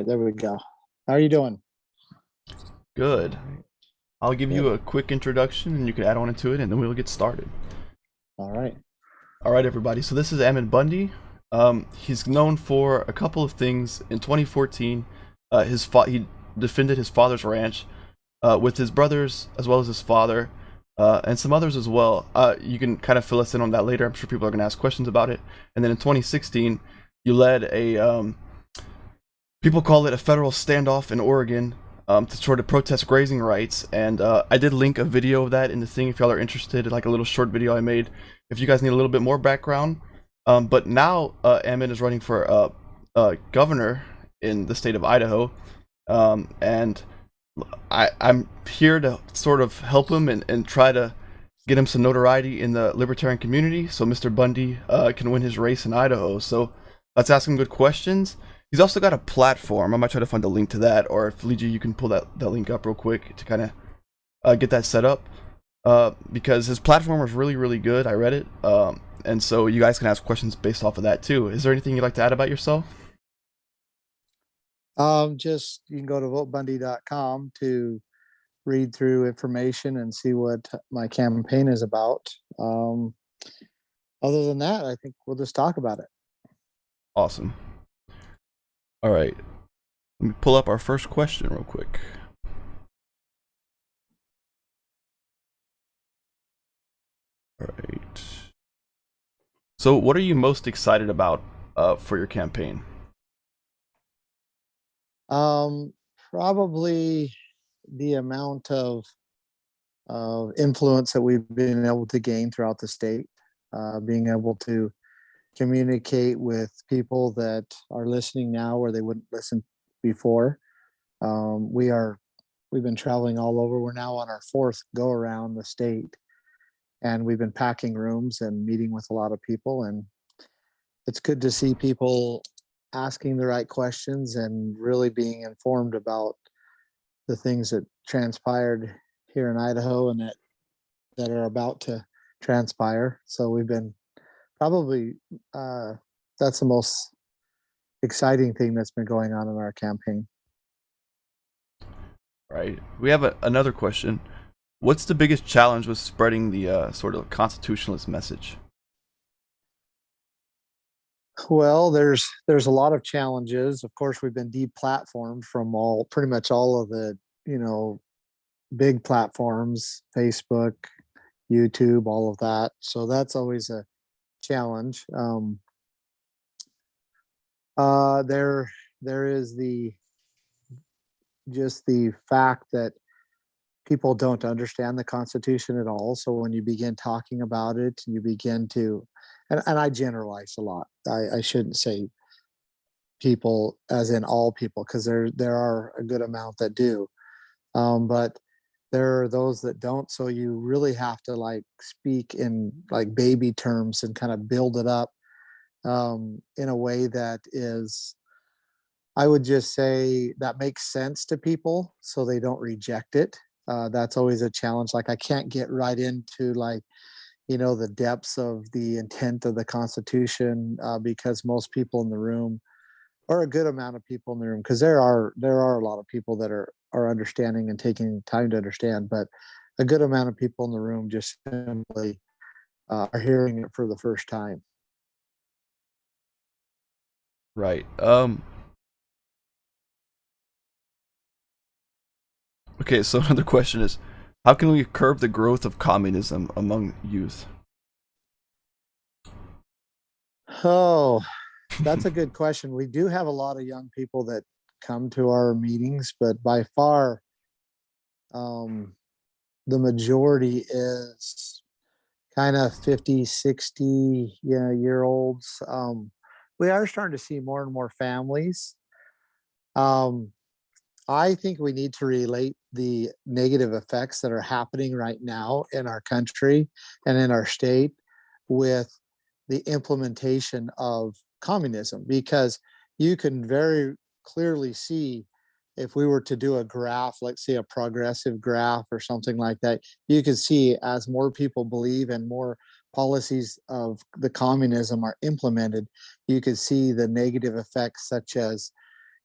There we go. How are you doing? Good. I'll give you Good. a quick introduction and you can add on into it and then we'll get started. All right. All right, everybody. So this is Ammon Bundy. He's known for a couple of things. In 2014, he defended his father's ranch with his brothers as well as his father and some others as well. You can kind of fill us in on that later. I'm sure people are going to ask questions about it. And then in 2016, you led people call it a federal standoff in Oregon to sort of protest grazing rights. And I did link a video of that in the thing if y'all are interested, like a little short video I made. If you guys need a little bit more background. But now Ammon is running for governor in the state of Idaho. And I'm here to sort of help him and try to get him some notoriety in the libertarian community so Mr. Bundy can win his race in Idaho. So let's ask him good questions. He's also got a platform. I might try to find a link to that, or if Luigi, you can pull that link up real quick to kind of get that set up. Because his platform was really, really good. I read it. And so you guys can ask questions based off of that too. Is there anything you'd like to add about yourself? Just you can go to votebundy.com to read through information and see what my campaign is about. Other than that, I think we'll just talk about it. Awesome. All right. Let me pull up our first question real quick. All right. So what are you most excited about for your campaign? Probably the amount of influence that we've been able to gain throughout the state, being able to communicate with people that are listening now where they wouldn't listen before. We've been traveling all over. We're now on our fourth go around the state, and we've been packing rooms and meeting with a lot of people, and it's good to see people asking the right questions and really being informed about the things that transpired here in Idaho and that are about to transpire. So we've been probably that's the most exciting thing that's been going on in our campaign. Right. We have another question. What's the biggest challenge with spreading the sort of constitutionalist message? Well, there's a lot of challenges. Of course, we've been deplatformed from pretty much all of the big platforms, Facebook, YouTube, all of that. So that's always a challenge. There is just the fact that people don't understand the Constitution at all. So when you begin talking about it, you begin to, and I generalize a lot. I shouldn't say people as in all people, because there are a good amount that do, but there are those that don't. So you really have to like speak in like baby terms and kind of build it up in a way that is, I would just say, that makes sense to people so they don't reject it. That's always a challenge. Like I can't get right into like, the depths of the intent of the Constitution because most people in the room, or a good amount of people in the room, because there are a lot of people that are understanding and taking time to understand, but a good amount of people in the room just simply are hearing it for the first time. Right. Okay, so another question is, how can we curb the growth of communism among youth? Oh, that's a good question. We do have a lot of young people that come to our meetings, but by far, the majority is kind of 50, 60 year olds. We are starting to see more and more families. Um, I think we need to relate the negative effects that are happening right now in our country and in our state with the implementation of communism, because you can very clearly see, if we were to do a graph, let's say a progressive graph or something like that, you can see as more people believe and more policies of the communism are implemented, you can see the negative effects, such as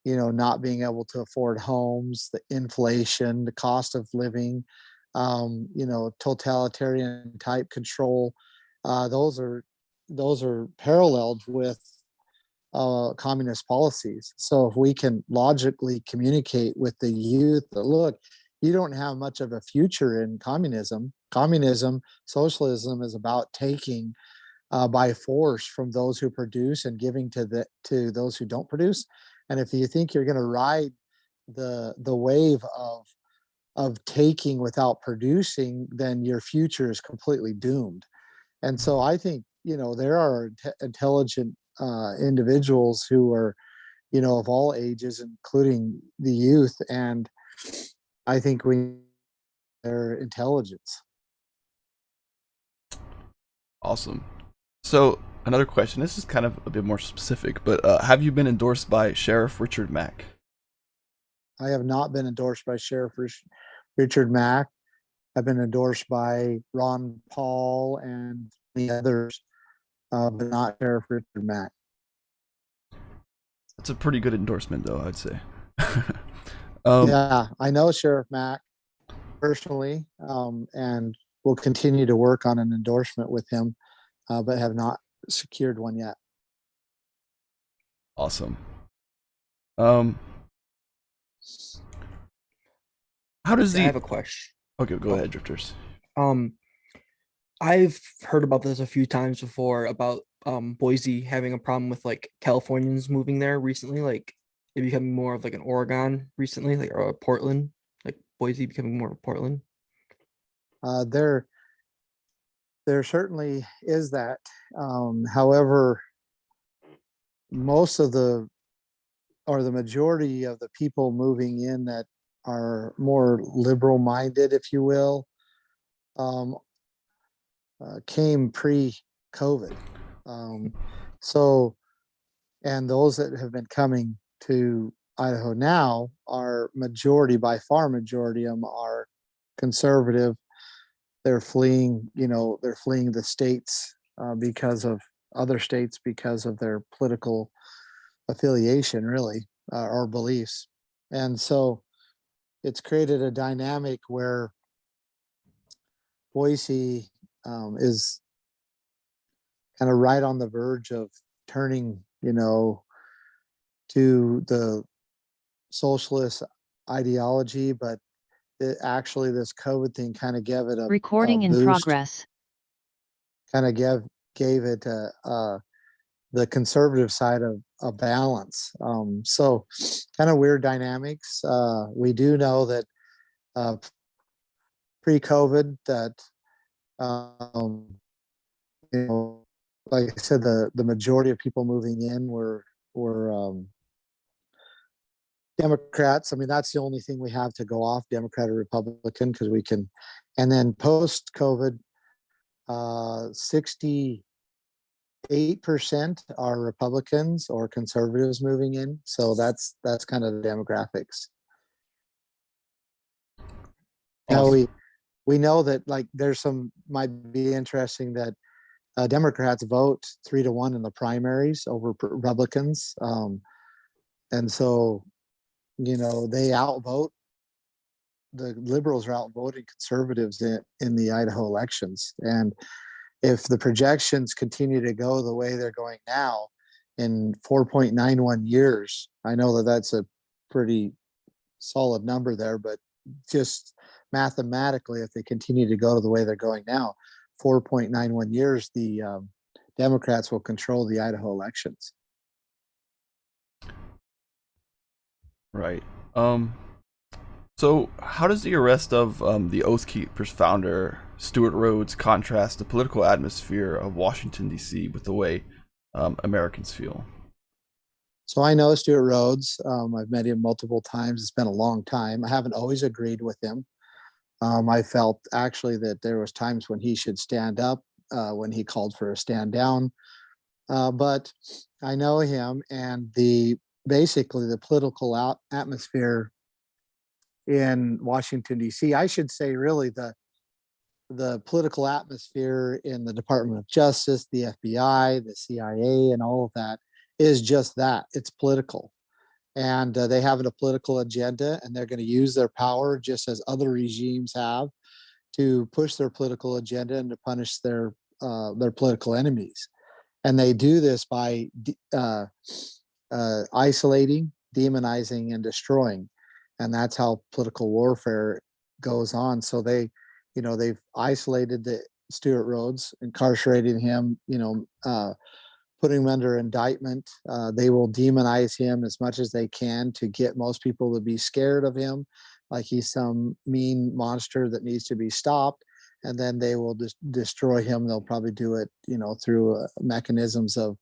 not being able to afford homes, the inflation, the cost of living, totalitarian type control. Those are paralleled with communist policies. So if we can logically communicate with the youth that, look, you don't have much of a future in communism. Socialism is about taking by force from those who produce and giving to those who don't produce. And if you think you're going to ride the wave of taking without producing, then your future is completely doomed. And so I think there are intelligent individuals who are of all ages, including the youth, and I think we their intelligence. Awesome. So another question. This is kind of a bit more specific, but have you been endorsed by Sheriff Richard Mack? I have not been endorsed by Sheriff Richard Mack. I've been endorsed by Ron Paul and the others, but not Sheriff Richard Mack. That's a pretty good endorsement, though, I'd say. Yeah, I know Sheriff Mack personally, and will continue to work on an endorsement with him, but have not secured one yet. Awesome. How does I have a question. Okay, go ahead, Drifters. I've heard about this a few times before about Boise having a problem with like Californians moving there recently, like it becoming more of like an Oregon recently, like or Portland, like Boise becoming more of Portland. There certainly is that. However, most of the majority of the people moving in that are more liberal minded, if you will, came pre-COVID. And those that have been coming to Idaho now are by far majority of them are conservative. They're fleeing the states because of other states because of their political affiliation, really, or beliefs. And so it's created a dynamic where Boise is kind of right on the verge of turning, to the socialist ideology, but actually this COVID thing kind of gave it a recording in boost, progress. kind of gave it the conservative side of a balance. So kind of weird dynamics. We do know that pre-COVID that like I said, the majority of people moving in were Democrats. I mean, that's the only thing we have to go off, Democrat or Republican, because we can. And then post-COVID, 68% are Republicans or conservatives moving in. So that's kind of the demographics. Now we know that like there's some might be interesting that Democrats vote 3-1 in the primaries over Republicans, and so they outvote the liberals are outvoting conservatives in the Idaho elections. And if the projections continue to go the way they're going now, in 4.91 years, I know that that's a pretty solid number there, but just mathematically, if they continue to go the way they're going now, 4.91 years, the Democrats will control the Idaho elections. Right. So how does the arrest of the Oath Keepers founder, Stuart Rhodes, contrast the political atmosphere of Washington, D.C. with the way Americans feel? So I know Stuart Rhodes. I've met him multiple times. It's been a long time. I haven't always agreed with him. I felt actually that there was times when he should stand up, when he called for a stand down. But I know him, and basically the political atmosphere in Washington, D.C., I should say really the political atmosphere in the Department of Justice, the FBI, the CIA, and all of that is just that. It's political. and they have a political agenda, and they're going to use their power just as other regimes have to push their political agenda and to punish their political enemies. And they do this by isolating, demonizing, and destroying. And that's how political warfare goes on. So they've isolated the Stuart Rhodes, incarcerated him, putting him under indictment. They will demonize him as much as they can to get most people to be scared of him, like he's some mean monster that needs to be stopped. And then they will destroy him. They'll probably do it, through mechanisms of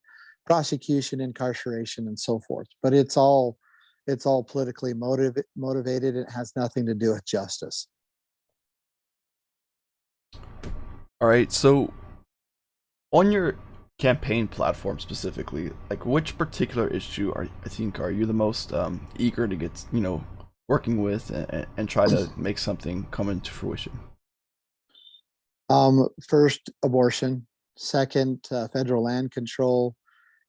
prosecution, incarceration, and so forth. But it's all politically motivated. It has nothing to do with justice. All right, so on your campaign platform specifically, like which particular issue are you the most eager to get, working with and try to make something come into fruition? First, abortion. Second, federal land control.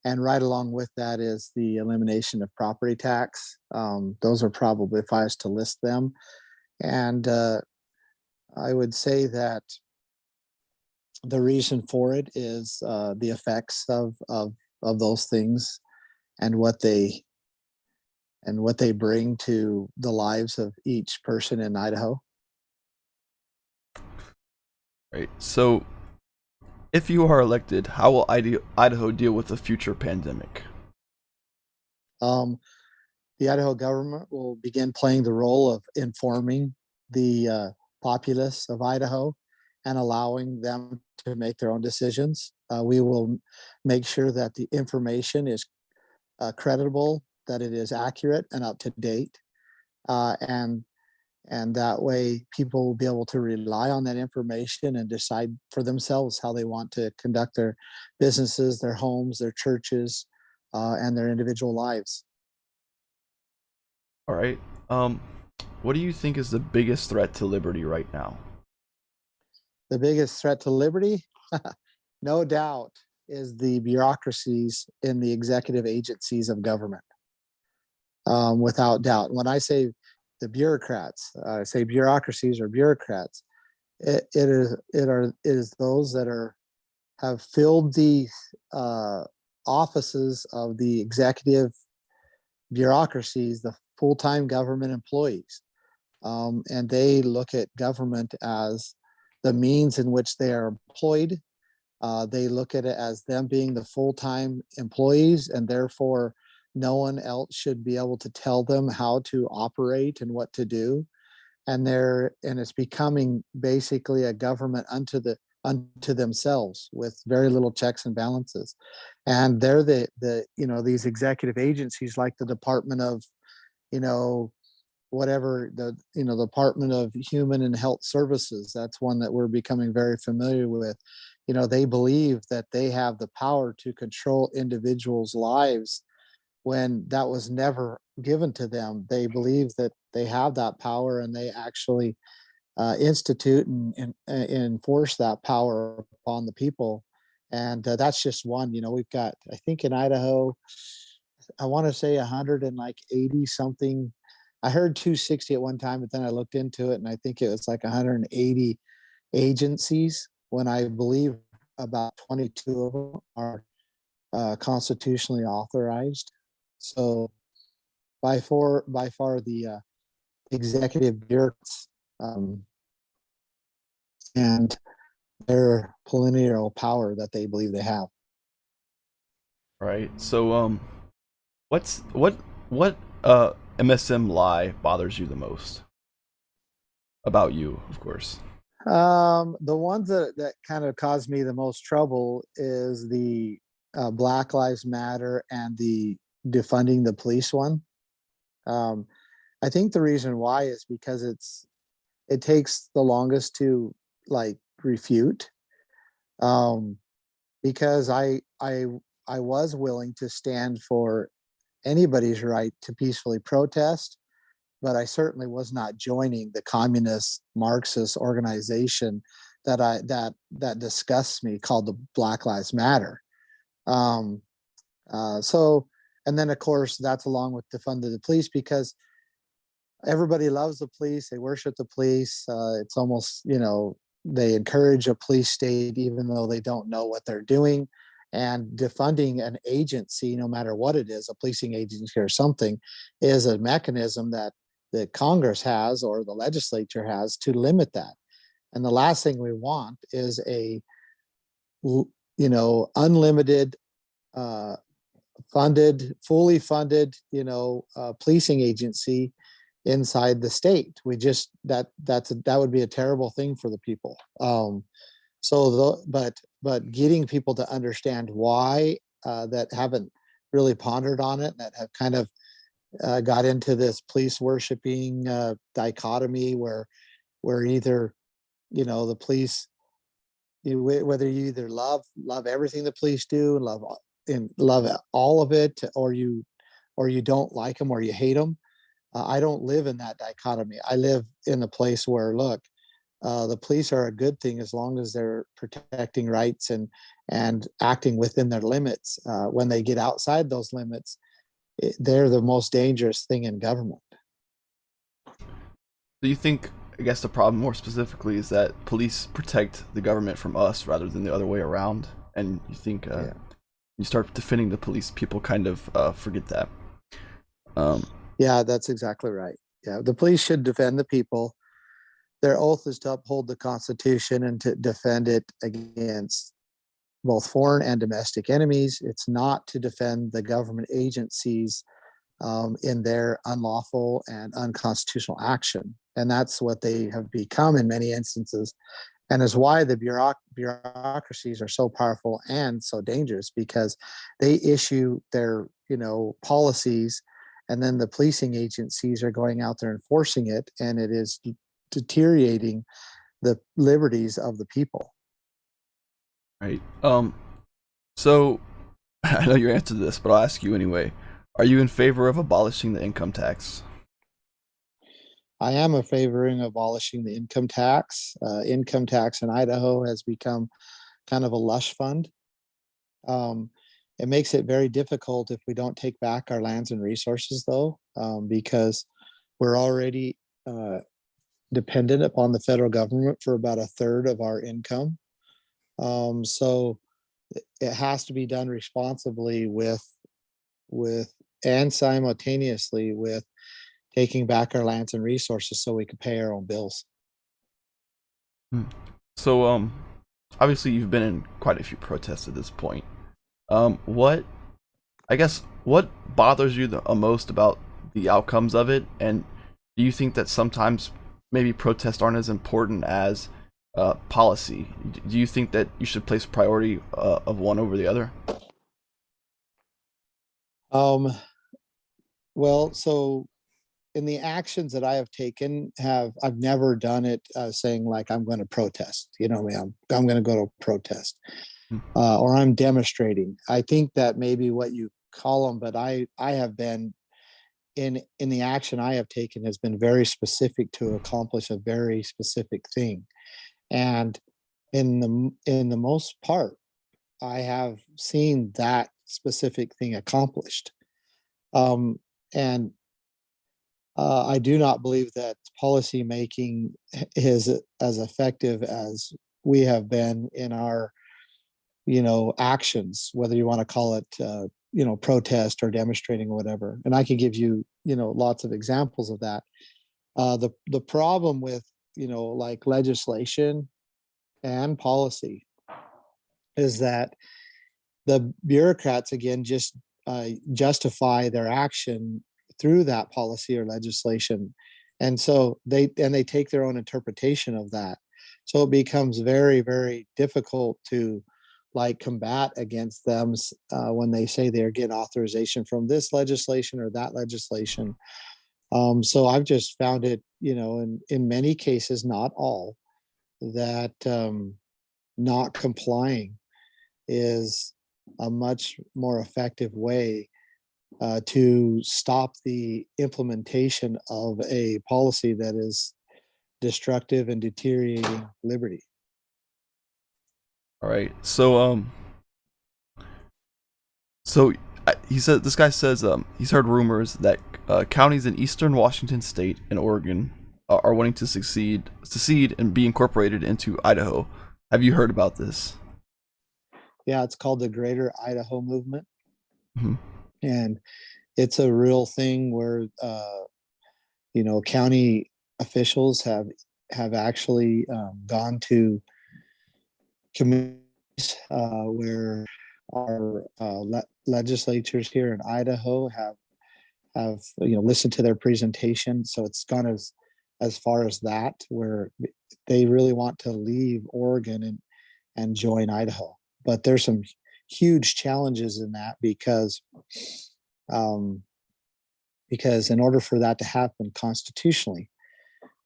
And right along with that is the elimination of property tax. Those are probably, if I was to list them. And I would say that the reason for it is the effects of those things and what they bring to the lives of each person in Idaho. Right. So, if you are elected, how will Idaho deal with the future pandemic? The Idaho government will begin playing the role of informing the populace of Idaho and allowing them to make their own decisions. We will make sure that the information is credible, that it is accurate and up to date, and that way people will be able to rely on that information and decide for themselves how they want to conduct their businesses, their homes, their churches, and their individual lives. All right. What do you think is the biggest threat to liberty right now? The biggest threat to liberty, no doubt, is the bureaucracies in the executive agencies of government. Without doubt. When I say the bureaucrats, I say bureaucracies or bureaucrats. It is those that have filled the offices of the executive bureaucracies, the full-time government employees, and they look at government as the means in which they are employed. They look at it as them being the full-time employees, and therefore no one else should be able to tell them how to operate and what to do. And it's becoming basically a government unto themselves with very little checks and balances. And they're these executive agencies like the Department of, Department of Human and Health Services. That's one that we're becoming very familiar with. They believe that they have the power to control individuals' lives when that was never given to them. They believe that they have that power, and they actually institute and enforce that power upon the people. And that's just one. We've got, I think in Idaho, I want to say 180 something. I heard 260 at one time, but then I looked into it, and I think it was like 180 agencies, when I believe about 22 of them are constitutionally authorized. So by far the executive bureaucrats and their plenary power that they believe they have. Right. So what MSM lie bothers you the most? About you, of course. The ones that kind of caused me the most trouble is the Black Lives Matter and the defunding the police one. I think the reason why is because it takes the longest to refute. Because I was willing to stand for anybody's right to peacefully protest, but I certainly was not joining the communist Marxist organization that disgusts me, called the Black Lives Matter. So And then of course that's along with defunding the police, because everybody loves the police, they worship the police. It's almost, they encourage a police state even though they don't know what they're doing. And defunding an agency, no matter what it is, a policing agency or something, is a mechanism that the Congress has or the legislature has to limit that. And the last thing we want is a unlimited, fully funded, policing agency inside the state. We just that would be a terrible thing for the people. But getting people to understand why, that haven't really pondered on it, that have kind of got into this police worshiping dichotomy where either the police, whether you either love everything the police do and love all of it, or you don't like them or you hate them. I don't live in that dichotomy. I live in a place where, look, the police are a good thing as long as they're protecting rights and acting within their limits. When they get outside those limits, they're the most dangerous thing in government. Do you think, I guess the problem more specifically is that police protect the government from us rather than the other way around? And you think you start defending the police, people kind of forget that. Yeah, that's exactly right. Yeah, the police should defend the people. Their oath is to uphold the Constitution and to defend it against both foreign and domestic enemies. It's not to defend the government agencies in their unlawful and unconstitutional action. And that's what they have become in many instances. And is why the bureaucracies are so powerful and so dangerous, because they issue their, policies, and then the policing agencies are going out there enforcing it, and it is deteriorating the liberties of the people. Right. So I know your answer to this, but I'll ask you anyway. Are you in favor of abolishing the income tax? I am a favoring abolishing the income tax. Income tax in Idaho has become kind of a lush fund. It makes it very difficult if we don't take back our lands and resources, though, because we're already dependent upon the federal government for about a third of our income. So it has to be done responsibly with and simultaneously with taking back our lands and resources so we can pay our own bills. So obviously you've been in quite a few protests at this point. What bothers you the most about the outcomes of it, and do you think that sometimes maybe protests aren't as important as policy? Do you think that you should place priority of one over the other? Well, so in the actions that I have taken, I've never done it saying like I'm going to protest. I'm going to go to protest, or I'm demonstrating. I think that maybe what you call them, but I have been in the action I have taken has been very specific to accomplish a very specific thing, and in the most part, I have seen that specific thing accomplished. And I do not believe that policy making is as effective as we have been in our, actions, whether you want to call it, protest or demonstrating or whatever. And I can give you, lots of examples of that. The problem with, like legislation and policy is that the bureaucrats, again, just justify their action through that policy or legislation, and so they take their own interpretation of that, so it becomes very, very difficult to like combat against them when they say they're getting authorization from this legislation or that legislation. So I've just found it, in many cases, not all, that not complying is a much more effective way to stop the implementation of a policy that is destructive and deteriorating liberty. All right. So he said this guy says he's heard rumors that counties in eastern Washington State and Oregon are wanting to secede and be incorporated into Idaho. Have you heard about this? Yeah, it's called the Greater Idaho Movement, Mhm. and it's a real thing where county officials have actually gone to committees where our legislatures here in Idaho have listened to their presentation. So it's gone as far as that, where they really want to leave Oregon and join Idaho. But there's some huge challenges in that because in order for that to happen constitutionally,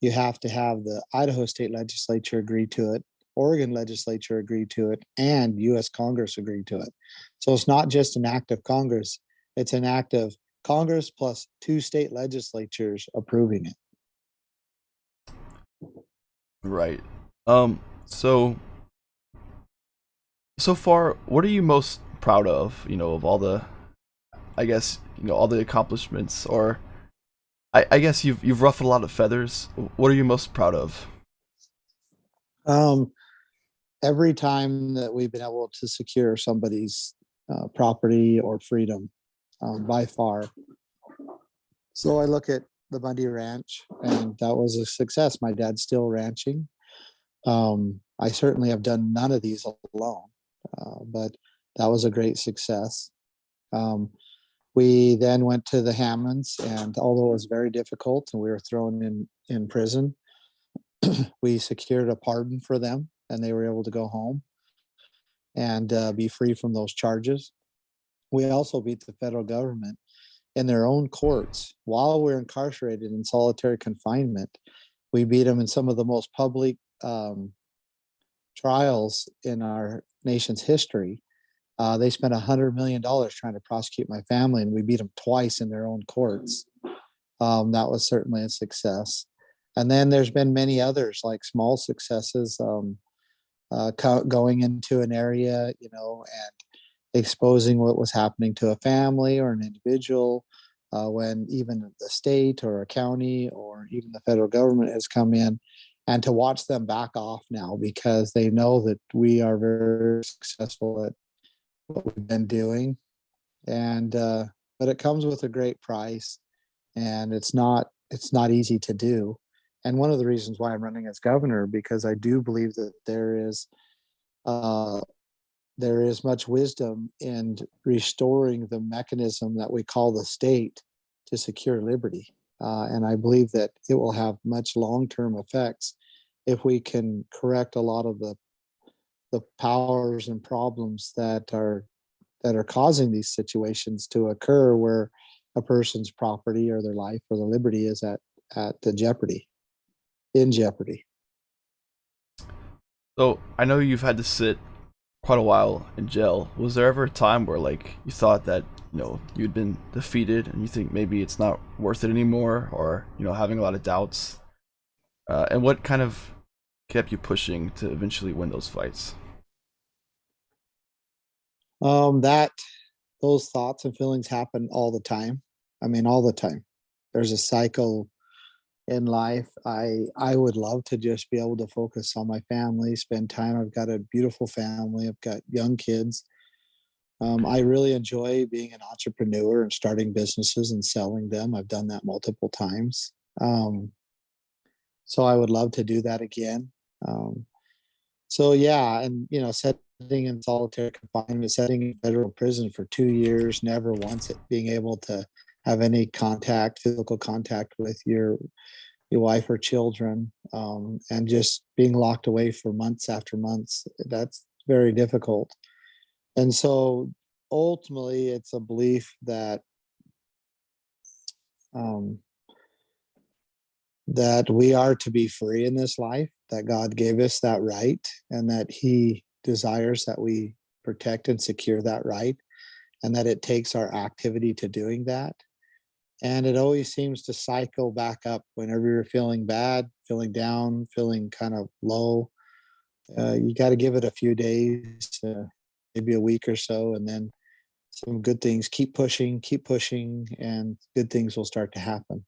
you have to have the Idaho state legislature agree to it, Oregon legislature agree to it, and US Congress agree to it. So it's not just an act of Congress, it's an act of Congress plus 2 state legislatures approving it. Right. So far, what are you most proud of? Of all the, I guess, all the accomplishments, or I guess you've ruffled a lot of feathers. What are you most proud of? Every time that we've been able to secure somebody's property or freedom, by far. So I look at the Bundy Ranch, and that was a success. My dad's still ranching. I certainly have done none of these alone, but that was a great success. We then went to the Hammonds, and although it was very difficult and we were thrown in prison, we secured a pardon for them, and they were able to go home and be free from those charges. We also beat the federal government in their own courts while we're incarcerated in solitary confinement. We beat them in some of the most public trials in our nation's history. They spent $100 million trying to prosecute my family, and we beat them twice in their own courts. That was certainly a success. And then there's been many others, like small successes, going into an area, and exposing what was happening to a family or an individual, when even the state or a county or even the federal government has come in, and to watch them back off now because they know that we are very successful at what we've been doing. And but it comes with a great price, and it's not easy to do. And one of the reasons why I'm running as governor, because I do believe that there is much wisdom in restoring the mechanism that we call the state to secure liberty. And I believe that it will have much long-term effects if we can correct a lot of the powers and problems that are causing these situations to occur, where a person's property or their life or their liberty is in jeopardy. So I know you've had to sit quite a while in jail. Was there ever a time where you thought that you'd been defeated and you think maybe it's not worth it anymore, or having a lot of doubts? And what kind of kept you pushing to eventually win those fights? Those thoughts and feelings happen all the time. I mean, all the time. There's a cycle in life. I would love to just be able to focus on my family, spend time. I've got a beautiful family. I've got young kids. I really enjoy being an entrepreneur and starting businesses and selling them. I've done that multiple times. So I would love to do that again. So yeah, and sitting in solitary confinement, sitting in federal prison for 2 years, never once being able to have any physical contact with your wife or children, and just being locked away for months after months. That's very difficult. And so ultimately, it's a belief that that we are to be free in this life, that God gave us that right, and that He desires that we protect and secure that right, and that it takes our activity to doing that. And it always seems to cycle back up whenever you're feeling bad, feeling down, feeling kind of low. You got to give it a few days, maybe a week or so, and then some good things. Keep pushing, and good things will start to happen.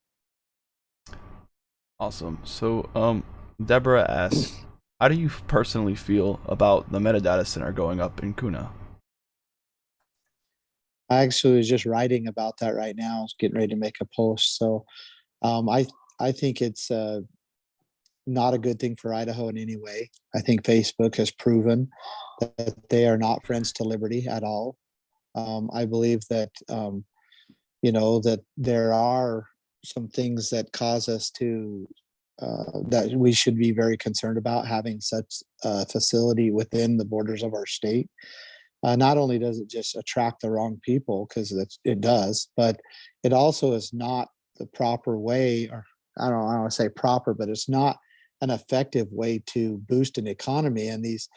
Awesome. So, Deborah asks, how do you personally feel about the Metadata Center going up in Kuna? I actually was just writing about that right now. I was getting ready to make a post. So I think it's not a good thing for Idaho in any way. I think Facebook has proven that they are not friends to liberty at all. I believe that that there are some things that cause us to that we should be very concerned about having such a facility within the borders of our state. Not only does it just attract the wrong people, because it does, but it also is not the proper way, or I don't want to say proper, but it's not an effective way to boost an economy. And these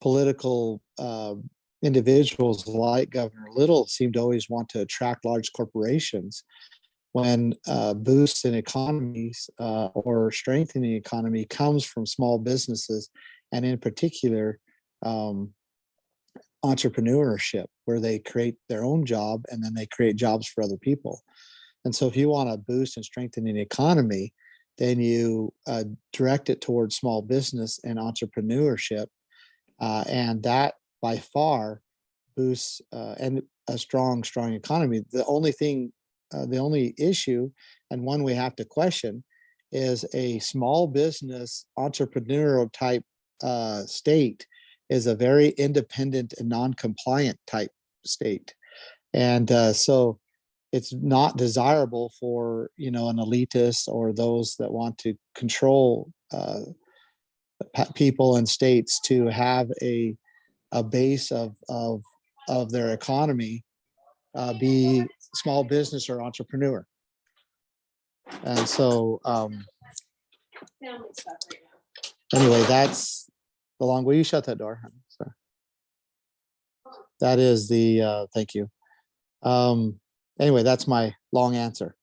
political individuals like Governor Little seem to always want to attract large corporations when boosts in economies or strengthening the economy comes from small businesses, and in particular, entrepreneurship, where they create their own job and then they create jobs for other people. And so if you want to boost and strengthen an economy, then you direct it towards small business and entrepreneurship. And that by far boosts and a strong economy. The only issue, and one we have to question, is a small business entrepreneurial type state is a very independent and non-compliant type state. And so it's not desirable for, an elitist or those that want to control people and states to have a base of their economy be small business or entrepreneur. And so anyway, that's the long. Will you shut that door? Sorry. That is the thank you. Anyway, that's my long answer.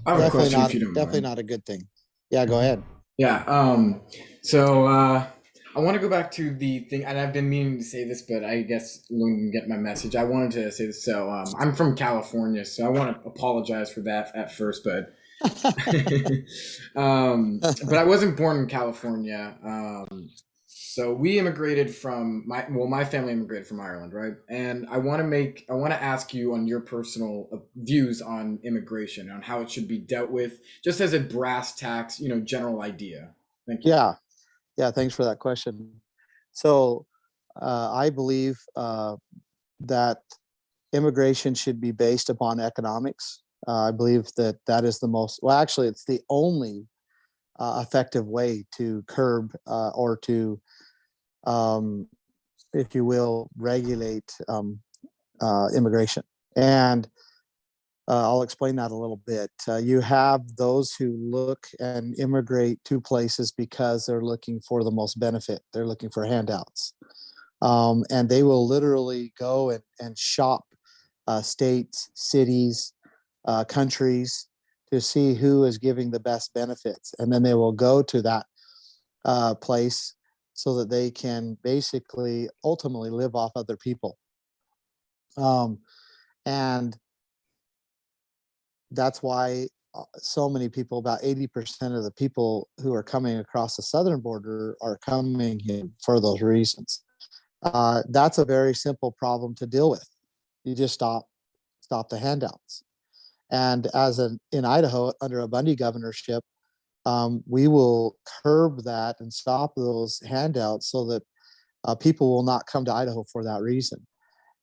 I have a question if you don't definitely mind. not a good thing. Yeah, go ahead. Yeah. So I want to go back to the thing, and I've been meaning to say this, but I guess Loon can get my message. I wanted to say this. So I'm from California, so I want to apologize for that at first, but but I wasn't born in California. So we immigrated from my family immigrated from Ireland, right? And I want to ask you on your personal views on immigration, on how it should be dealt with, just as a brass tacks, general idea. Thank you. Yeah. Thanks for that question. So I believe that immigration should be based upon economics. I believe that is the most, well, actually, it's the only effective way to curb or to, if you will, regulate immigration. And I'll explain that a little bit. You have those who look and immigrate to places because they're looking for the most benefit. They're looking for handouts. And they will literally go and shop states, cities, countries to see who is giving the best benefits. And then they will go to that place so that they can basically ultimately live off other people. And that's why so many people, about 80% of the people who are coming across the southern border are coming here for those reasons. That's a very simple problem to deal with. You just stop the handouts. And in Idaho, under a Bundy governorship, we will curb that and stop those handouts so that people will not come to Idaho for that reason.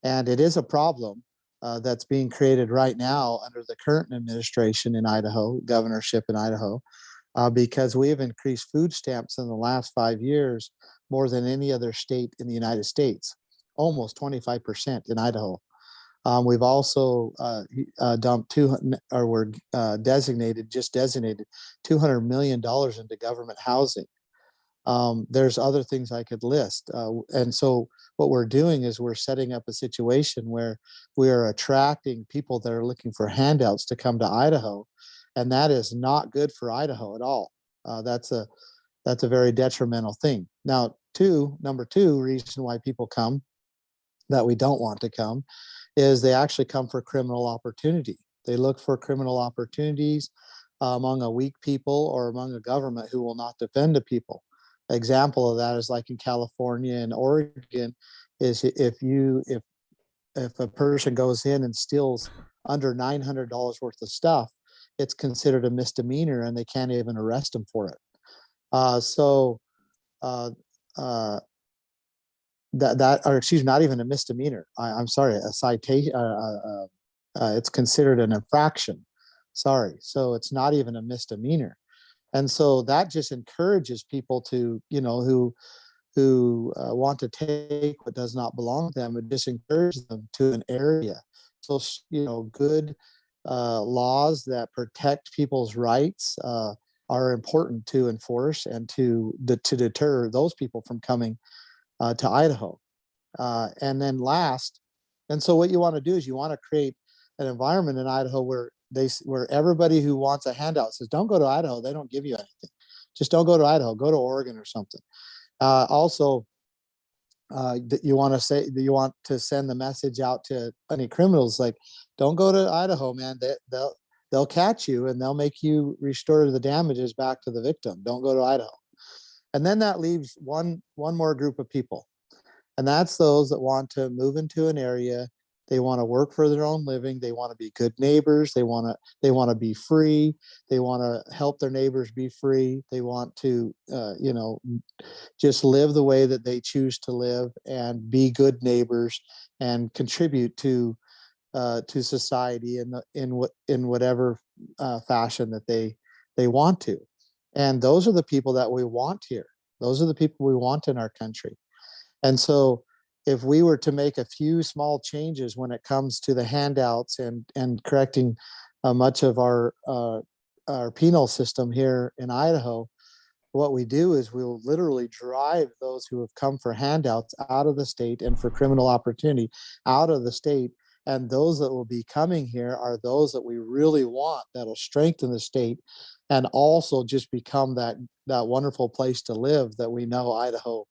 And it is a problem that's being created right now under the current administration in Idaho, governorship in Idaho, because we have increased food stamps in the last 5 years more than any other state in the United States, almost 25% in Idaho. We've also dumped designated $200 million into government housing. There's other things I could list. And so what we're doing is we're setting up a situation where we are attracting people that are looking for handouts to come to Idaho. And that is not good for Idaho at all. That's a very detrimental thing. Now, number two reason why people come that we don't want to come is they actually come for criminal opportunity. They look for criminal opportunities among a weak people or among a government who will not defend the people. Example of that is like in California and Oregon, is if a person goes in and steals under $900 worth of stuff, it's considered a misdemeanor and they can't even arrest them for it. So or excuse me, not even a misdemeanor. I'm sorry, a citation. It's considered an infraction. Sorry, so it's not even a misdemeanor, and so that just encourages people to, who want to take what does not belong to them. It just encourages them to an area. So good laws that protect people's rights are important to enforce and to deter those people from coming to Idaho. And then last, and so what you want to do is you want to create an environment in Idaho where everybody who wants a handout says, don't go to Idaho. They don't give you anything. Just don't go to Idaho, go to Oregon or something. Also, you want to send the message out to any criminals, like, don't go to Idaho, man. They'll catch you and they'll make you restore the damages back to the victim. Don't go to Idaho. And then that leaves one more group of people. And that's those that want to move into an area. They want to work for their own living. They want to be good neighbors. They want to be free. They want to help their neighbors be free. They want to, just live the way that they choose to live and be good neighbors and contribute to society in whatever fashion that they want to. And those are the people that we want here. Those are the people we want in our country. And so if we were to make a few small changes when it comes to the handouts and correcting much of our penal system here in Idaho, what we do is we'll literally drive those who have come for handouts out of the state and for criminal opportunity out of the state. And those that will be coming here are those that we really want, that'll strengthen the state and also just become that wonderful place to live that we know Idaho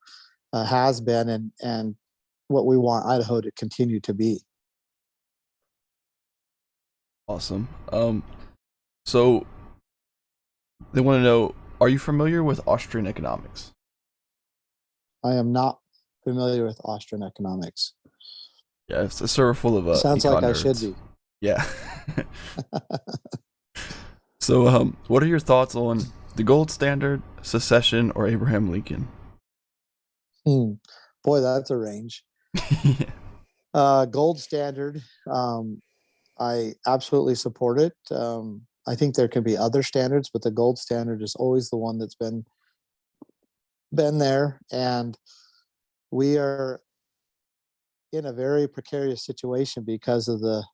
has been and what we want Idaho to continue to be. Awesome. So they want to know, are you familiar with Austrian economics? I am not familiar with Austrian economics. Yeah, it's a server full of Sounds econ like I nerds. should be. Yeah. So, what are your thoughts on the gold standard, secession, or Abraham Lincoln? Boy, that's a range. Gold standard, I absolutely support it. I think there can be other standards, but the gold standard is always the one that's been there. And we are in a very precarious situation because of the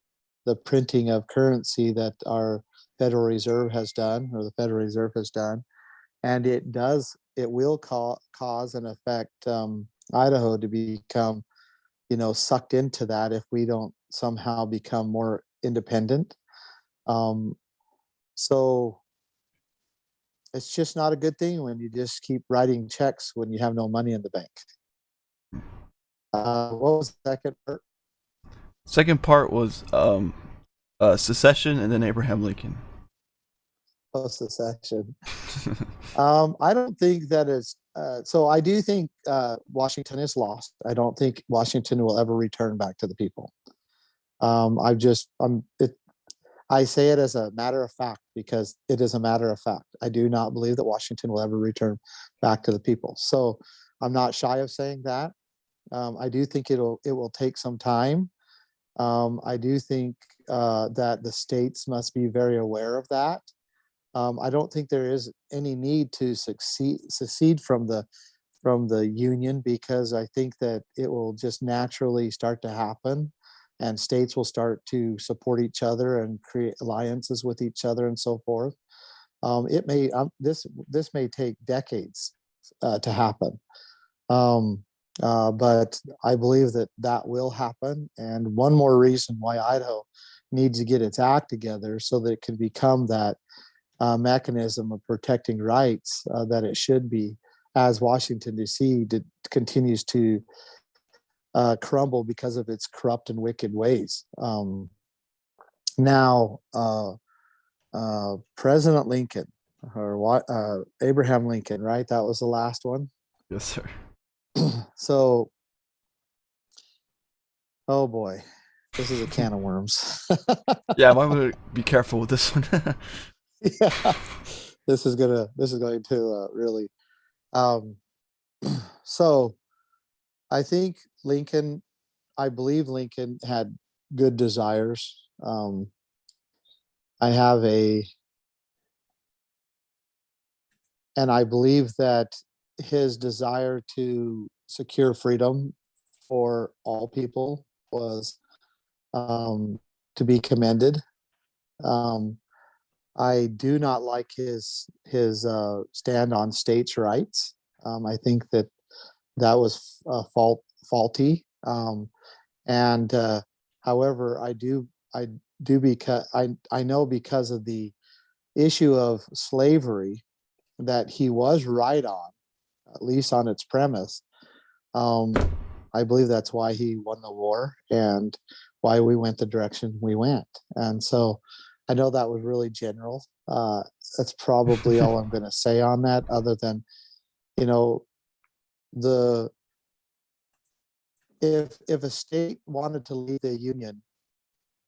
printing of currency that our Federal Reserve has done, or the Federal Reserve has done. And it will cause and affect Idaho to become, sucked into that if we don't somehow become more independent. So it's just not a good thing when you just keep writing checks when you have no money in the bank. What was the second part? Second part was secession and then Abraham Lincoln. Secession. I don't think that is. So I do think Washington is lost. I don't think Washington will ever return back to the people. I say it as a matter of fact because it is a matter of fact. I do not believe that Washington will ever return back to the people. So I'm not shy of saying that. I do think it will take some time. I do think that the states must be very aware of that. I don't think there is any need to secede from the union because I think that it will just naturally start to happen, and states will start to support each other and create alliances with each other and so forth. This may take decades to happen, but I believe that will happen. And one more reason why Idaho needs to get its act together so that it can become that mechanism of protecting rights that it should be, as Washington D.C. continues to crumble because of its corrupt and wicked ways. Now, President Lincoln, or Abraham Lincoln, right? That was the last one. Yes, sir. So, oh boy, this is a can of worms. Yeah, I'm gonna be careful with this one. Yeah, this is going to really. So, I think I believe Lincoln had good desires. I have and I believe that his desire to secure freedom for all people was to be commended. I do not like his stand on states' rights. I think that was faulty. And however, I do because I know because of the issue of slavery that he was right on, at least on its premise. I believe that's why he won the war and why we went the direction we went. And so I know that was really general. That's probably all I'm going to say on that, other than, if a state wanted to leave the union,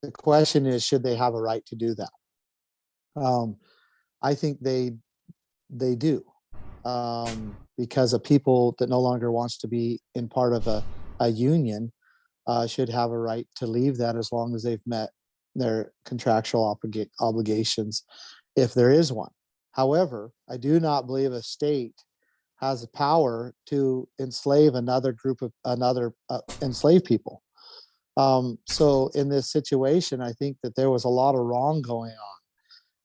the question is, should they have a right to do that? I think they do, because of people that no longer wants to be in part of a union should have a right to leave that as long as they've met their contractual obligations, if there is one. However, I do not believe a state has the power to enslave another enslaved people. So in this situation, I think that there was a lot of wrong going on.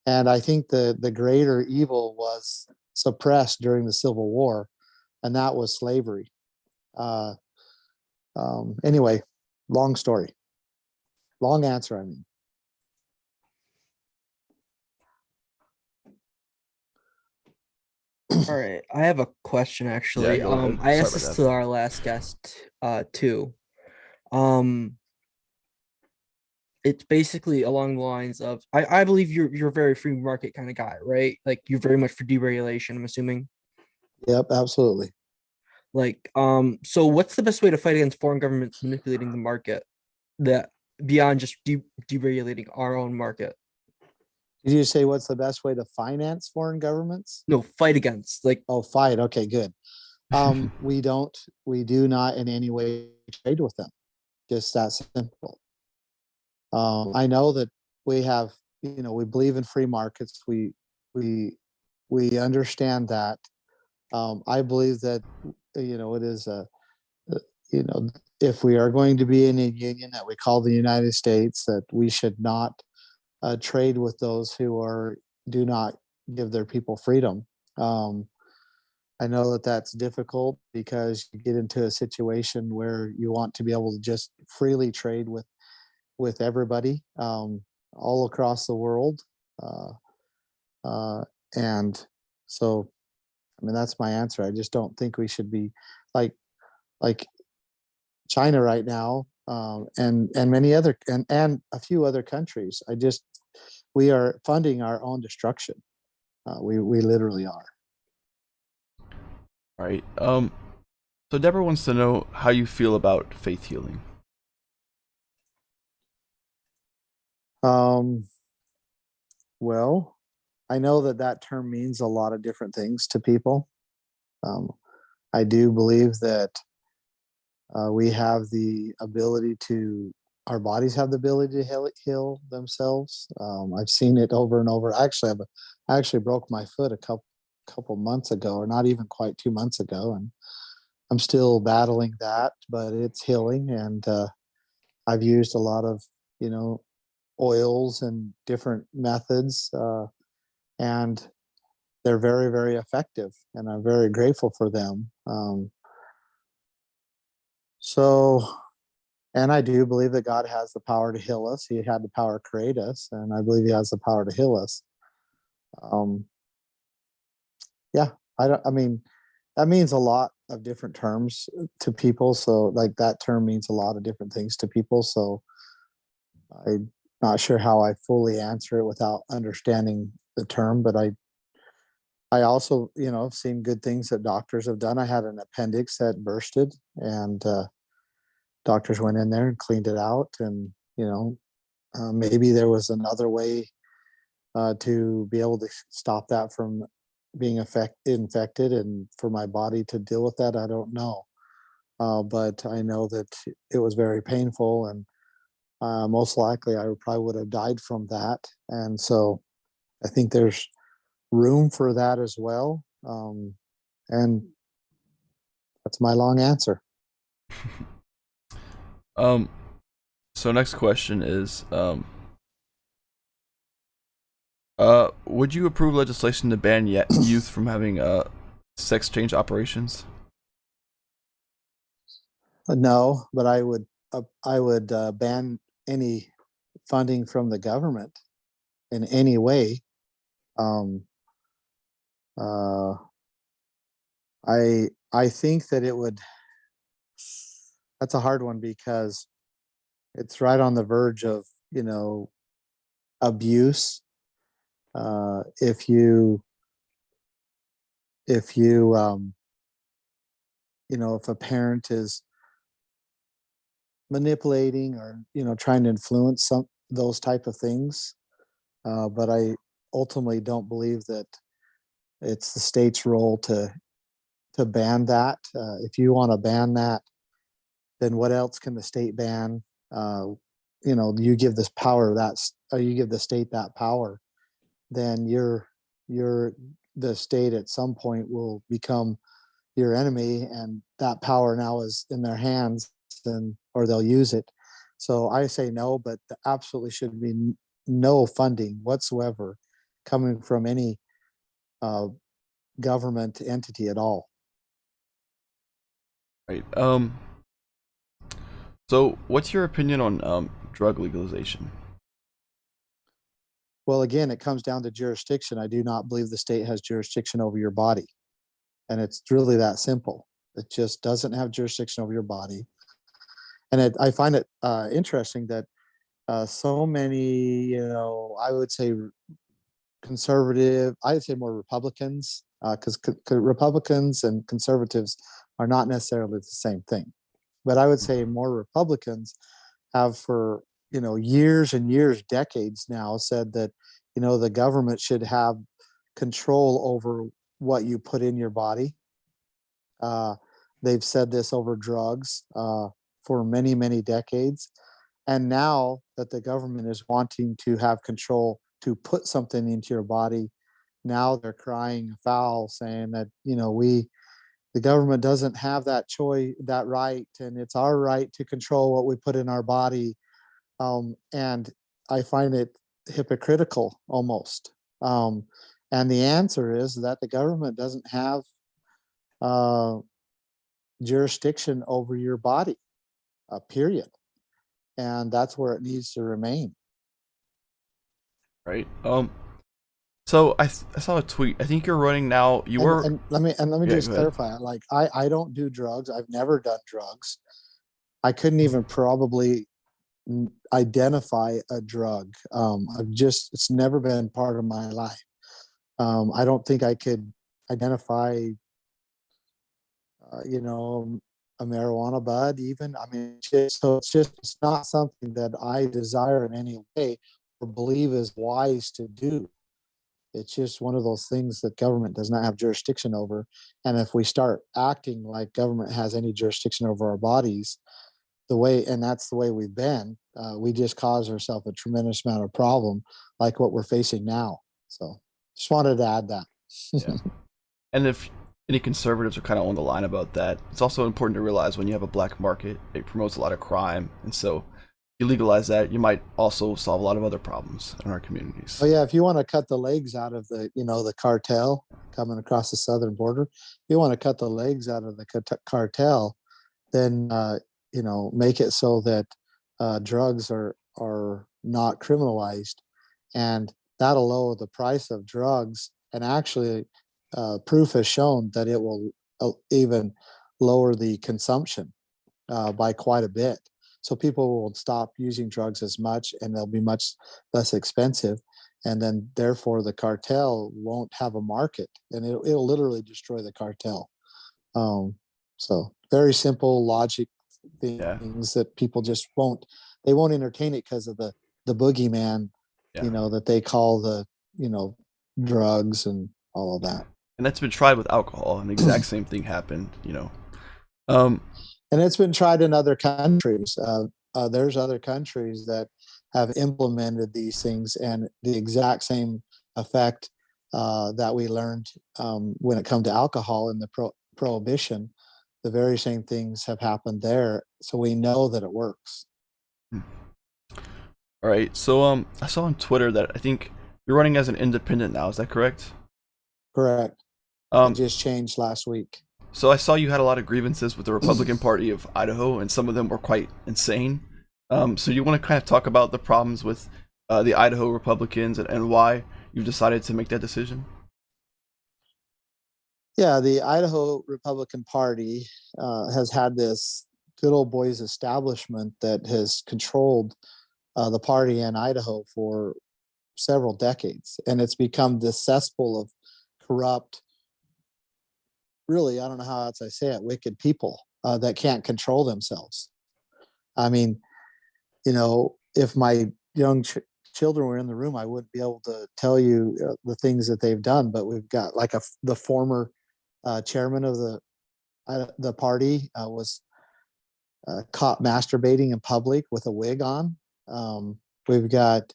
And I think the greater evil was suppressed during the Civil War, and that was slavery. Anyway, long story. Long answer, I mean. All right, I have a question actually. go ahead. I Sorry asked about this that. to our last guest, too. It's basically along the lines of I believe you're a very free market kind of guy, right? Like you're very much for deregulation, I'm assuming. Yep, absolutely. Like, so what's the best way to fight against foreign governments manipulating the market that beyond just deregulating our own market? Did you say what's the best way to finance foreign governments? No, fight against, like, Oh, fight. Okay, good. We do not in any way trade with them. Just that simple. I know that we have, we believe in free markets. We understand that. I believe that, it is if we are going to be in a union that we call the United States, that we should not trade with those who do not give their people freedom. I know that that's difficult because you get into a situation where you want to be able to just freely trade with everybody, all across the world. And so, I mean, that's my answer. I just don't think we should be like China right now, and many other and a few other countries. We are funding our own destruction. We literally are. All right. So Deborah wants to know how you feel about faith healing. Well, I know that term means a lot of different things to people. I do believe that we have the ability our bodies have the ability to heal themselves. I've seen it over and over. I actually broke my foot a couple months ago, or not even quite 2 months ago, and I'm still battling that, but it's healing. And I've used a lot of oils and different methods, and they're very, very effective, and I'm very grateful for them. And I do believe that God has the power to heal us. He had the power to create us, and I believe He has the power to heal us. Yeah, I mean, that means a lot of different terms to people. So like that term means a lot of different things to people. So I'm not sure how I fully answer it without understanding the term, but I also, have seen good things that doctors have done. I had an appendix that bursted, and doctors went in there and cleaned it out. And, maybe there was another way to be able to stop that from being infected and for my body to deal with that. I don't know. But I know that it was very painful, and most likely I probably would have died from that. And so I think there's room for that as well. And that's my long answer. So next question is, would you approve legislation to ban youth from having sex change operations? No, but I would ban any funding from the government in any way. I think that it would. That's a hard one because it's right on the verge of abuse. If you if a parent is manipulating or trying to influence those type of things, but I ultimately don't believe that it's the state's role to ban that. If you want to ban that, then what else can the state ban? You give this power you give the state that power, then the state at some point will become your enemy, and that power now is in their hands, or they'll use it. So I say no, but there absolutely should be no funding whatsoever coming from any government entity at all. Right. So what's your opinion on drug legalization? Well, again, it comes down to jurisdiction. I do not believe the state has jurisdiction over your body. And it's really that simple. It just doesn't have jurisdiction over your body. And I find it interesting that so many, I would say conservative, I'd say more Republicans, because Republicans and conservatives are not necessarily the same thing. But I would say more Republicans have for years and years, decades now, said that the government should have control over what you put in your body. They've said this over drugs for many, many decades. And now that the government is wanting to have control to put something into your body, now they're crying foul, saying that, the government doesn't have that choice, that right, and it's our right to control what we put in our body. And I find it hypocritical almost. And the answer is that the government doesn't have jurisdiction over your body, period. And that's where it needs to remain. Right. So I saw a tweet. I think you're running now. You were. And let me Yeah, just go ahead. clarify. Like I don't do drugs. I've never done drugs. I couldn't even probably identify a drug. It's never been part of my life. I don't think I could identify, a marijuana bud even. I mean, it's not something that I desire in any way or believe is wise to do. It's just one of those things that government does not have jurisdiction over. And if we start acting like government has any jurisdiction over our bodies, that's the way we've been, we just cause ourselves a tremendous amount of problem like what we're facing now. So just wanted to add that. Yeah. And if any conservatives are kind of on the line about that, it's also important to realize when you have a black market, it promotes a lot of crime. And so if you legalize that, you might also solve a lot of other problems in our communities. Oh yeah, if you want to cut the legs out of the cartel coming across the southern border, if you want to cut the legs out of the cartel, then make it so that drugs are not criminalized, and that'll lower the price of drugs. And actually, proof has shown that it will even lower the consumption by quite a bit. So people will stop using drugs as much, and they'll be much less expensive. And then therefore the cartel won't have a market, and it'll literally destroy the cartel. So very simple logic things that people just won't entertain it because of the boogeyman, that they call the, drugs and all of that. And that's been tried with alcohol, and the exact same thing happened, Um, And it's been tried in other countries. There's other countries that have implemented these things, and the exact same effect that we learned when it comes to alcohol in the prohibition, the very same things have happened there. So we know that it works. All right. So I saw on Twitter that I think you're running as an independent now. Is that correct? Correct. It just changed last week. So I saw you had a lot of grievances with the Republican Party of Idaho, and some of them were quite insane. So you want to kind of talk about the problems with the Idaho Republicans and why you've decided to make that decision? Yeah, the Idaho Republican Party has had this good old boys establishment that has controlled the party in Idaho for several decades, and it's become this cesspool of corrupt, really, I don't know how else I say it, wicked people that can't control themselves. I mean, if my young children were in the room, I wouldn't be able to tell you the things that they've done. But we've got like the former chairman of the party was caught masturbating in public with a wig on. We've got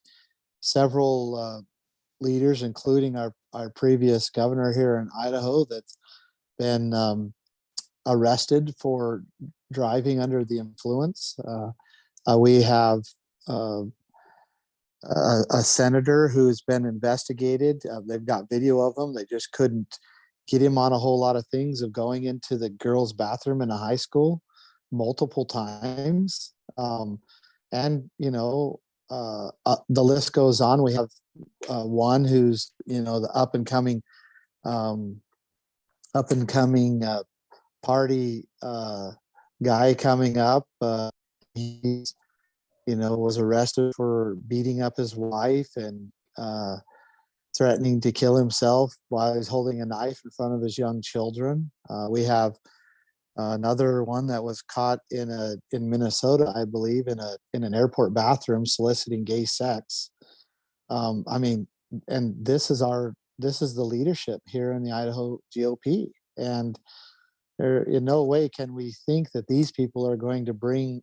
several leaders, including our previous governor here in Idaho, that's been arrested for driving under the influence. We have a senator who's been investigated. They've got video of him. They just couldn't get him on a whole lot of things of going into the girls' bathroom in a high school multiple times. And, the list goes on. We have one who's, the up and coming party guy coming up. He's, was arrested for beating up his wife and threatening to kill himself while he's holding a knife in front of his young children. We have another one that was caught in Minnesota, I believe, in an airport bathroom soliciting gay sex. And this is the leadership here in the Idaho GOP, and in no way can we think that these people are going to bring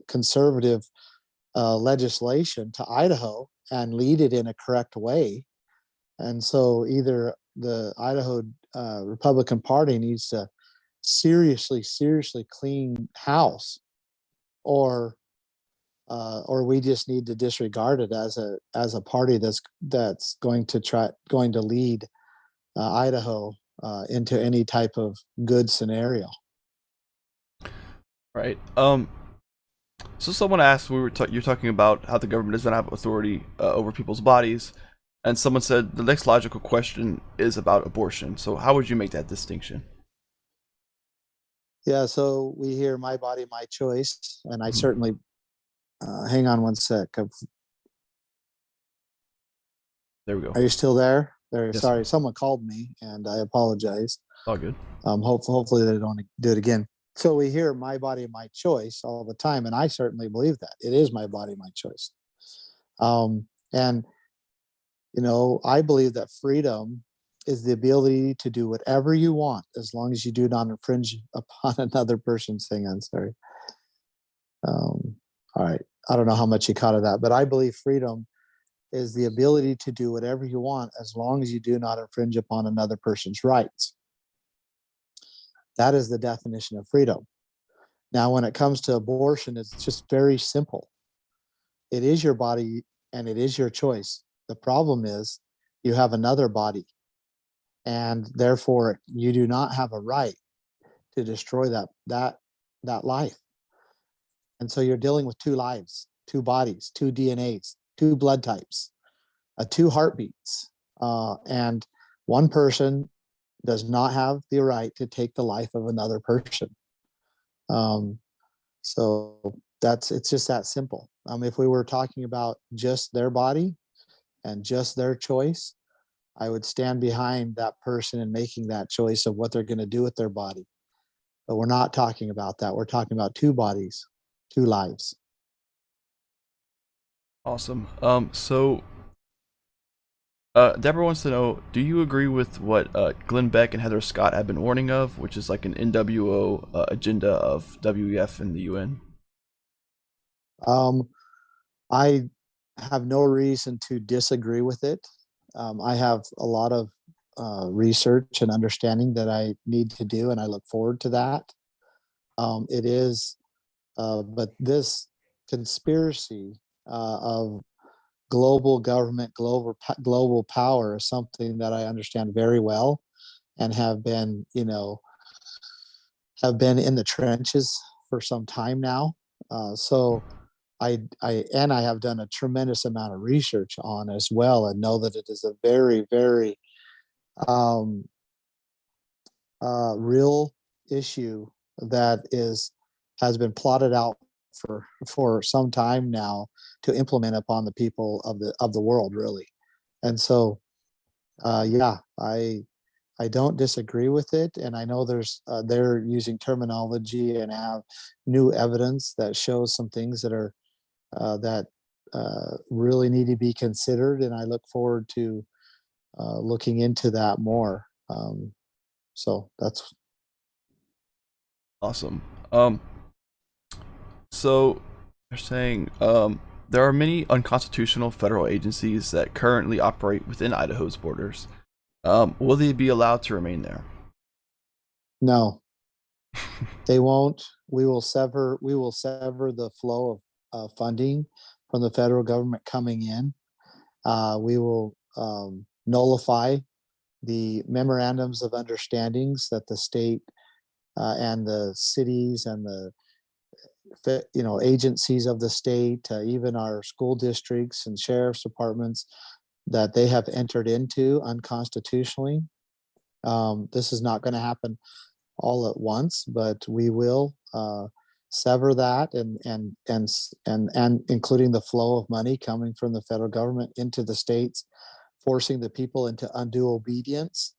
conservative legislation to Idaho and lead it in a correct way. And so either the Idaho Republican Party needs to seriously clean house, or we just need to disregard it as a party that's going to lead Idaho into any type of good scenario. Right. So someone asked, you're talking about how the government doesn't have authority over people's bodies, and someone said the next logical question is about abortion. So how would you make that distinction? Yeah, so we hear my body, my choice, and I certainly hang on one sec. There we go. Are you still there? Yes, Sorry, sir. someone called me, and I apologize. All good. Hopefully they don't do it again. So we hear my body, my choice all the time, and I certainly believe that it is my body, my choice. And I believe that freedom is the ability to do whatever you want as long as you do not infringe upon another person's thing. I'm sorry. All right. I don't know how much you caught of that, but I believe freedom is the ability to do whatever you want as long as you do not infringe upon another person's rights. That is the definition of freedom. Now, when it comes to abortion, it's just very simple. It is your body and it is your choice. The problem is you have another body, and therefore you do not have a right to destroy that life. And so you're dealing with two lives, two bodies, two DNAs, two blood types, two heartbeats, and one person does not have the right to take the life of another person. So it's just that simple. If we were talking about just their body and just their choice, I would stand behind that person in making that choice of what they're going to do with their body. But we're not talking about that. We're talking about two bodies, two lives. Awesome. Deborah wants to know, do you agree with what Glenn Beck and Heather Scott have been warning of, which is like an NWO agenda of WEF and the UN? I have no reason to disagree with it. I have a lot of research and understanding that I need to do, and I look forward to that. It is, but this conspiracy of global government, global power is something that I understand very well, and have been in the trenches for some time now. So I have done a tremendous amount of research on as well, and know that it is a very, very real issue that has been plotted out for some time now to implement upon the people of the world, really. And so yeah, I don't disagree with it, and I know they're using terminology and have new evidence that shows some things that are that really need to be considered, and I look forward to looking into that more. So that's Awesome. So they're saying there are many unconstitutional federal agencies that currently operate within Idaho's borders. Will they be allowed to remain there? no, they won't. We will sever the flow of funding from the federal government coming in. We will nullify the memorandums of understandings that the state and the cities and the agencies of the state, even our school districts and sheriff's departments, that they have entered into unconstitutionally. This is not going to happen all at once, but we will sever that, and including the flow of money coming from the federal government into the states, forcing the people into undue obedience.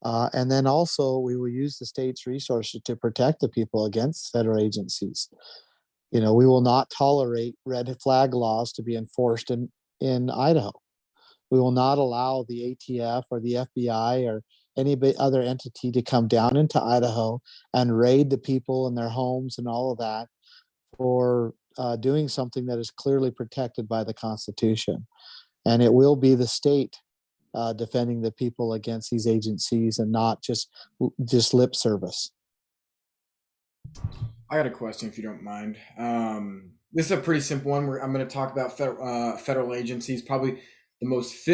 And then also we will use the state's resources to protect the people against federal agencies. We will not tolerate red flag laws to be enforced in Idaho. We will not allow the ATF or the FBI or any other entity to come down into Idaho and raid the people in their homes and all of that for doing something that is clearly protected by the Constitution. And it will be the state defending the people against these agencies, and not just lip service. I got a question, if you don't mind. This is a pretty simple one. I'm going to talk about federal agencies, probably the most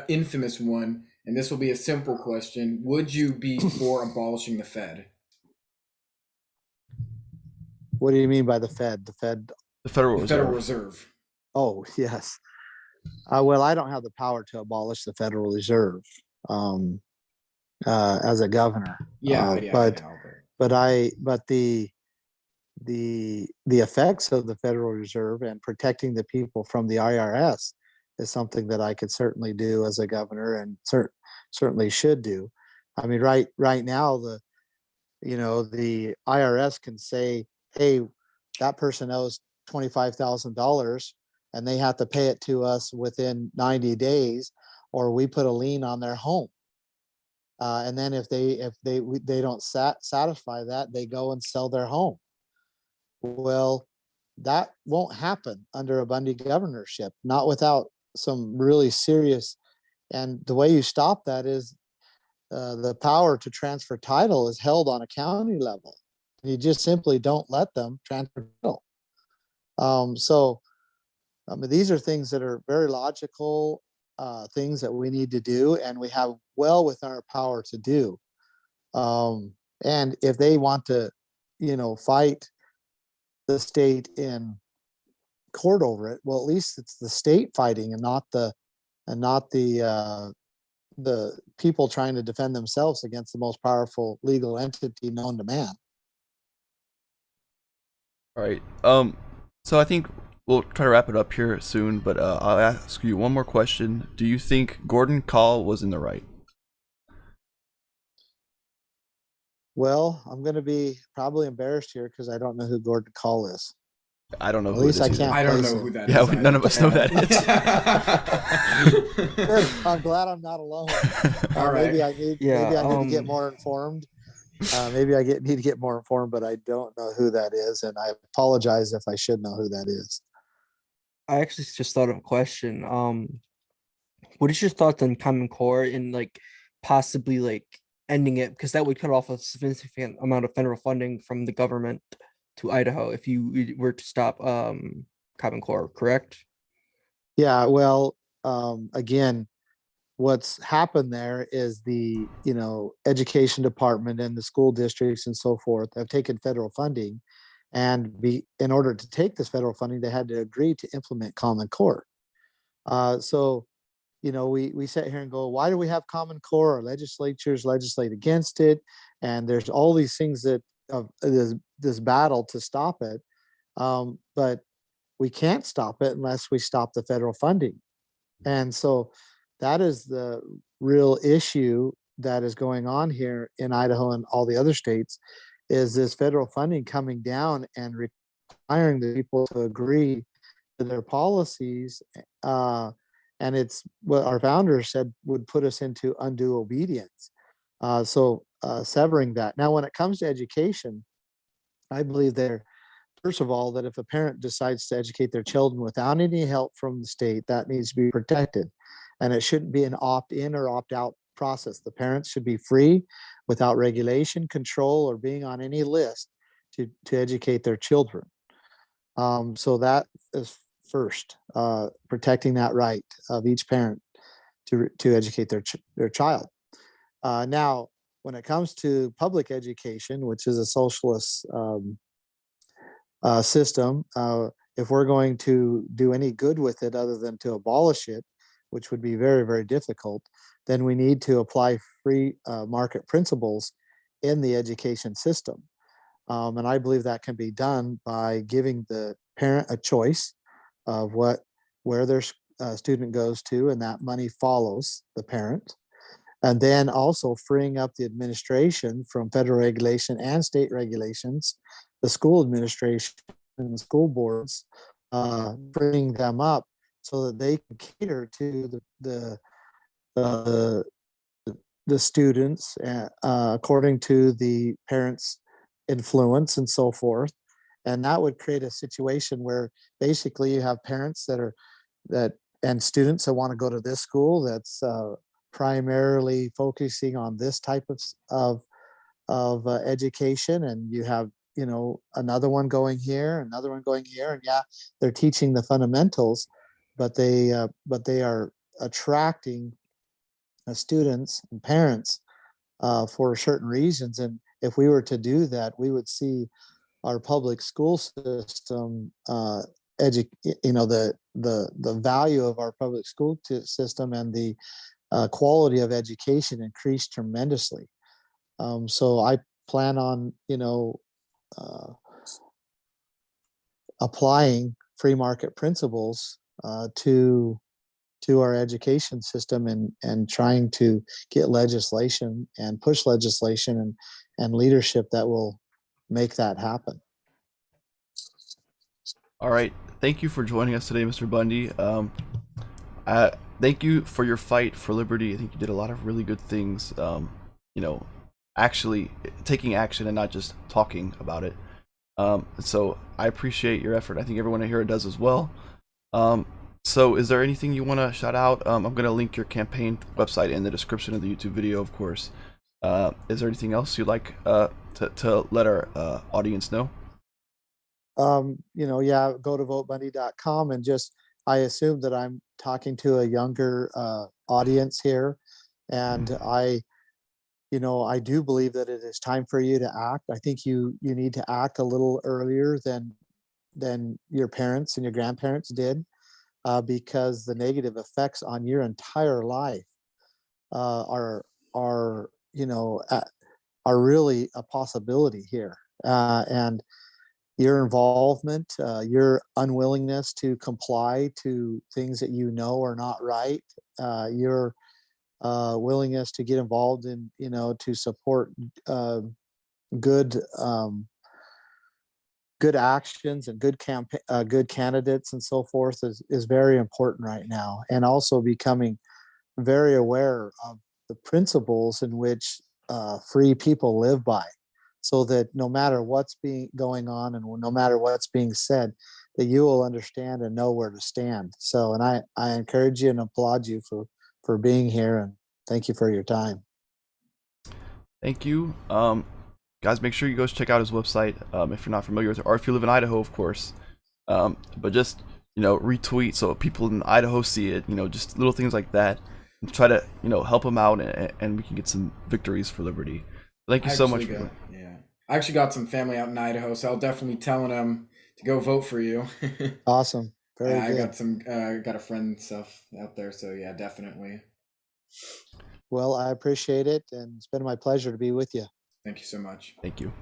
infamous one. And this will be a simple question. Would you be for abolishing the Fed? What do you mean by the Fed? The Federal Reserve. Oh, yes. Well, I don't have the power to abolish the Federal Reserve as a governor. But the effects of the Federal Reserve and protecting the people from the IRS is something that I could certainly do as a governor, and certainly should do. I mean, right now, the IRS can say, hey, that person owes $25,000 and they have to pay it to us within 90 days, or we put a lien on their home. And then if they don't satisfy that, they go and sell their home. Well, that won't happen under a Bundy governorship, not without some really serious. And the way you stop that is the power to transfer title is held on a county level. You just simply don't let them transfer title. So these are things that are very logical things that we need to do, and we have well within our power to do. And if they want to, fight the state in court over it, well, at least it's the state fighting, and not the people trying to defend themselves against the most powerful legal entity known to man. All right. So I think we'll try to wrap it up here soon, but I'll ask you one more question. Do you think Gordon Kahl was in the right? Well, I'm going to be probably embarrassed here because I don't know who Gordon Kahl is. I don't know At who it least is I either. can't I don't place know him. who that Yeah, is. none of us know who that Good. I'm glad I'm not alone. All right. Maybe I need to get more informed. Maybe I need to get more informed, but I don't know who that is, and I apologize if I should know who that is. I actually just thought of a question. What is your thoughts on Common Core and like possibly like ending it, because that would cut off a significant amount of federal funding from the government to Idaho if you were to stop Common Core, correct? Yeah, well, again, what's happened there is the education department and the school districts and so forth have taken federal funding, and in order to take this federal funding, they had to agree to implement Common Core. So we sit here and go, why do we have Common Core? Our legislatures legislate against it, and there's all these things that this battle to stop it, but we can't stop it unless we stop the federal funding. And so that is the real issue that is going on here in Idaho and all the other states, is this federal funding coming down and requiring the people to agree to their policies. And it's what our founders said would put us into undue obedience. So severing that. Now, when it comes to education, I believe first of all, that if a parent decides to educate their children without any help from the state, that needs to be protected. And it shouldn't be an opt-in or opt-out process. The parents should be free, without regulation, control, or being on any list to educate their children. So that is first, protecting that right of each parent to educate their child. Now, when it comes to public education, which is a socialist system, if we're going to do any good with it other than to abolish it, which would be very, very difficult, then we need to apply free market principles in the education system. And I believe that can be done by giving the parent a choice of where their student goes to, and that money follows the parent. And then also freeing up the administration from federal regulation and state regulations, the school administration and the school boards, bringing them up so that they can cater to the students according to the parents' influence and so forth. And that would create a situation where basically you have parents and students that want to go to this school that's primarily focusing on this type of education, and you have another one going here, and yeah, they're teaching the fundamentals, but they are attracting students and parents for certain reasons. And if we were to do that, we would see our public school system, the value of our public school system and the quality of education increase tremendously. So I plan on applying free market principles to our education system, and trying to get legislation and push legislation and leadership that will make that happen. All right. Thank you for joining us today, Mr. Bundy. Thank you for your fight for liberty. I think you did a lot of really good things. Actually taking action and not just talking about it. So I appreciate your effort. I think everyone here does as well. So is there anything you want to shout out? I'm going to link your campaign website in the description of the YouTube video, of course. Is there anything else you'd like to let our audience know? Yeah, go to votebundy.com, and I assume that I'm talking to a younger audience here, and I do believe that it is time for you to act. I think you need to act a little earlier than your parents and your grandparents did, because the negative effects on your entire life are really a possibility here. And your involvement, your unwillingness to comply to things that you know are not right, your willingness to get involved in, to support good good actions and good good candidates and so forth is very important right now. And also becoming very aware of the principles in which free people live by, so that no matter what's going on and no matter what's being said, that you will understand and know where to stand. So, and I encourage you and applaud you for being here, and thank you for your time. Thank you. Guys, make sure you go check out his website if you're not familiar with it, or if you live in Idaho, of course. But just, retweet so people in Idaho see it, just little things like that. And try to, help him out, and we can get some victories for liberty. Thank you so much. I actually got some family out in Idaho, so I'll definitely telling them to go vote for you. Awesome. Very good. I got a friend and stuff out there, so yeah, definitely. Well, I appreciate it, and it's been my pleasure to be with you. Thank you so much. Thank you.